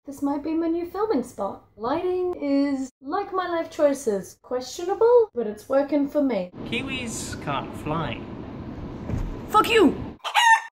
This might be my new filming spot. Lighting is, like my life choices, questionable, but it's working for me. Kiwis can't fly. Fuck you!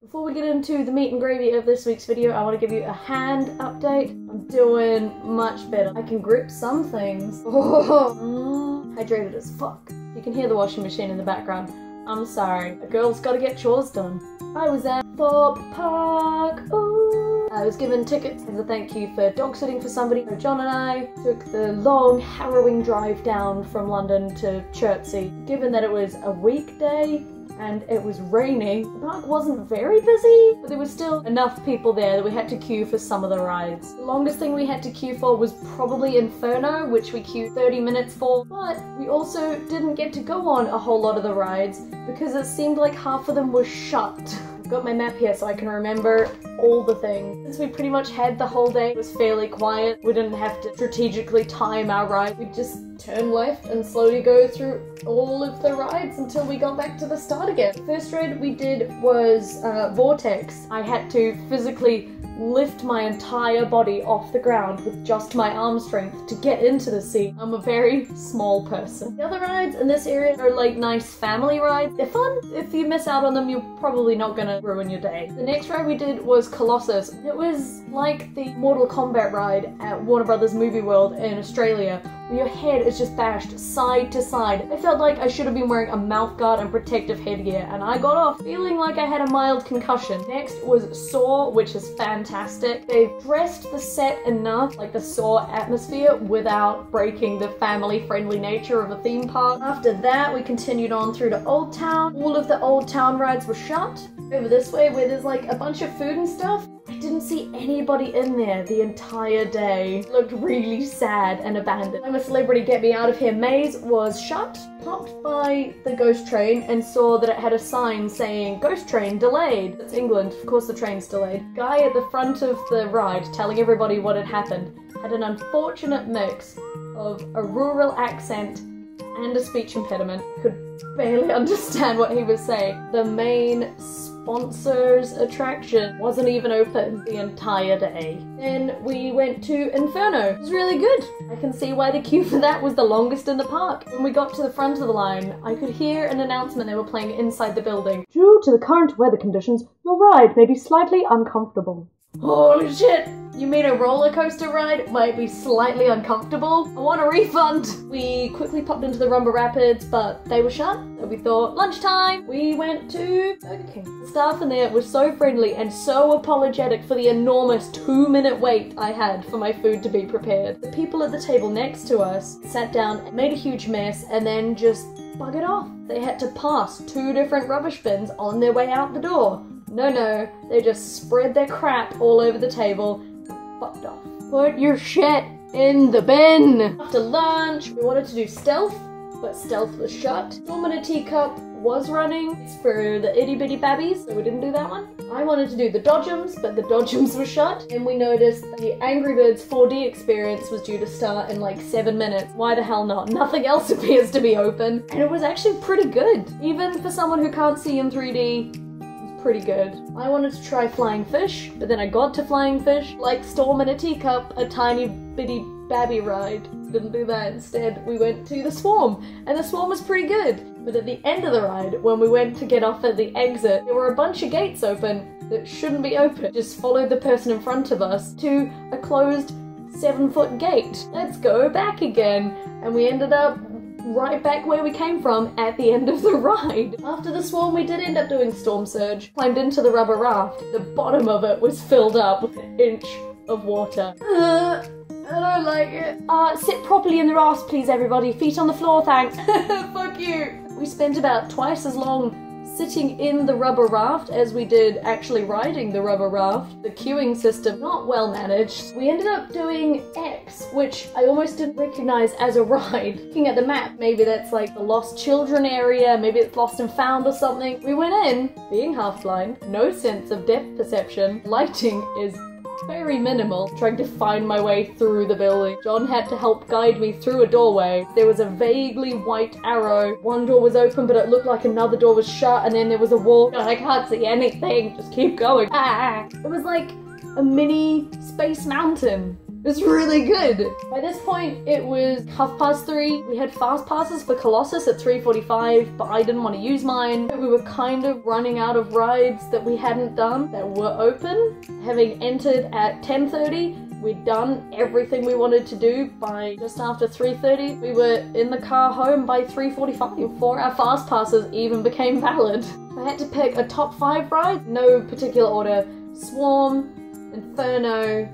Before we get into the meat and gravy of this week's video, I want to give you a hand update. I'm doing much better. I can grip some things. Hydrated as fuck. You can hear the washing machine in the background. I'm sorry. A girl's gotta get chores done. I was at Thorpe Park. Ooh. I was given tickets as a thank you for dog sitting for somebody. So John and I took the long, harrowing drive down from London to Chertsey. Given that it was a weekday and it was raining, the park wasn't very busy, but there was still enough people there that we had to queue for some of the rides. The longest thing we had to queue for was probably Inferno, which we queued 30 minutes for, but we also didn't get to go on a whole lot of the rides because it seemed like half of them were shut. I've got my map here so I can remember all the things. Since we pretty much had the whole day, it was fairly quiet. We didn't have to strategically time our ride. We just turn left and slowly go through all of the rides until we got back to the start again. The first ride we did was Vortex. I had to physically lift my entire body off the ground with just my arm strength to get into the seat. I'm a very small person. The other rides in this area are like nice family rides. They're fun. If you miss out on them, you're probably not gonna ruin your day. The next ride we did was Colossus. It was like the Mortal Kombat ride at Warner Brothers Movie World in Australia, where your head is just bashed side to side. I felt like I should have been wearing a mouthguard and protective headgear, and I got off feeling like I had a mild concussion. Next was Saw, which is fantastic. They've dressed the set enough, like the Saw atmosphere, without breaking the family-friendly nature of a theme park. After that, we continued on through to Old Town. All of the Old Town rides were shut. Over this way, where there's like a bunch of food and stuff, I didn't see anybody in there the entire day. It looked really sad and abandoned. I'm a Celebrity Get Me Out of Here maze was shut. Popped by the ghost train and saw that it had a sign saying ghost train delayed. It's England, of course the train's delayed. Guy at the front of the ride telling everybody what had happened had an unfortunate mix of a rural accent and a speech impediment. Could barely understand what he was saying. The main sponsor's attraction wasn't even open the entire day. Then we went to Inferno. It was really good. I can see why the queue for that was the longest in the park. When we got to the front of the line, I could hear an announcement they were playing inside the building. Due to the current weather conditions, your ride may be slightly uncomfortable. Holy shit! You mean a roller coaster ride might be slightly uncomfortable? I want a refund! We quickly popped into the Rumba Rapids, but they were shut, so we thought, lunchtime! We went to Burger King. The staff in there was so friendly and so apologetic for the enormous 2-minute wait I had for my food to be prepared. The people at the table next to us sat down, made a huge mess, and then just buggered off. They had to pass 2 different rubbish bins on their way out the door. No, they just spread their crap all over the table and fucked off. Put your shit in the bin! After lunch, we wanted to do Stealth, but Stealth was shut. Storm in a Teacup was running. It's for the itty bitty babbies, so we didn't do that one. I wanted to do the Dodgems, but the Dodgems were shut. And we noticed the Angry Birds 4D experience was due to start in like 7 minutes. Why the hell not? Nothing else appears to be open. And it was actually pretty good. Even for someone who can't see in 3D, pretty good. I wanted to try Flying Fish, but then I got to Flying Fish. Like Storm in a Teacup, a tiny bitty babby ride. Didn't do that. Instead, we went to the Swarm, and the Swarm was pretty good. But at the end of the ride, when we went to get off at the exit, there were a bunch of gates open that shouldn't be open. Just followed the person in front of us to a closed 7-foot gate. Let's go back again. And we ended up right back where we came from at the end of the ride. After the Swarm, we did end up doing Storm Surge. Climbed into the rubber raft. The bottom of it was filled up with an inch of water. I don't like it. Sit properly in the raft, please, everybody. Feet on the floor, thanks. Fuck you. We spent about twice as long sitting in the rubber raft as we did actually riding the rubber raft. The queuing system, not well managed. We ended up doing X, which I almost didn't recognize as a ride. Looking at the map, maybe that's like the Lost Children area, maybe it's Lost and Found or something. We went in, being half blind, no sense of depth perception. Lighting is very minimal, trying to find my way through the building. John had to help guide me through a doorway. There was a vaguely white arrow. One door was open, but it looked like another door was shut, and then there was a wall. I can't see anything. Just keep going. It was like a mini Space Mountain. It's really good. By this point, it was 3:30. We had fast passes for Colossus at 3:45, but I didn't want to use mine. We were kind of running out of rides that we hadn't done that were open. Having entered at 10:30, we'd done everything we wanted to do by just after 3:30. We were in the car home by 3:45 before our fast passes even became valid. I had to pick a top 5 ride, no particular order. Swarm, Inferno,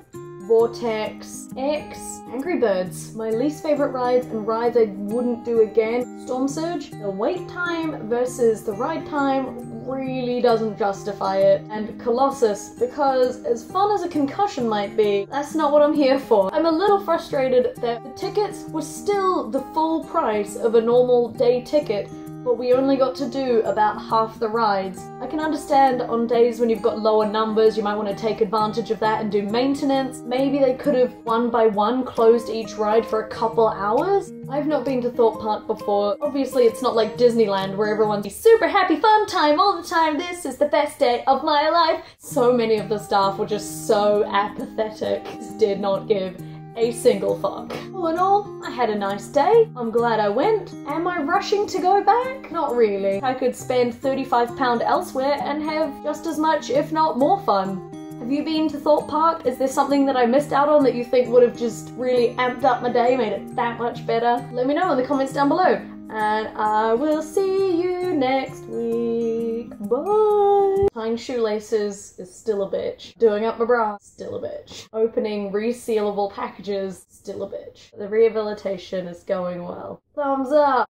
Vortex, X, Angry Birds. My least favorite rides and rides I wouldn't do again. Storm Surge. The wait time versus the ride time really doesn't justify it. And Colossus, because as fun as a concussion might be, that's not what I'm here for. I'm a little frustrated that the tickets were still the full price of a normal day ticket, but we only got to do about half the rides. I can understand on days when you've got lower numbers, you might want to take advantage of that and do maintenance. Maybe they could have one by one closed each ride for a couple hours. I've not been to Thorpe Park before. Obviously it's not like Disneyland where everyone's super happy fun time all the time. This is the best day of my life. So many of the staff were just so apathetic. Just did not give a single fuck. All in all, I had a nice day. I'm glad I went. Am I rushing to go back? Not really. I could spend £35 elsewhere and have just as much, if not more fun. Have you been to Thorpe Park? Is there something that I missed out on that you think would have just really amped up my day, made it that much better? Let me know in the comments down below. And I will see you next week. Bye! Tying shoelaces is still a bitch. Doing up my bra, still a bitch. Opening resealable packages, still a bitch. The rehabilitation is going well. Thumbs up!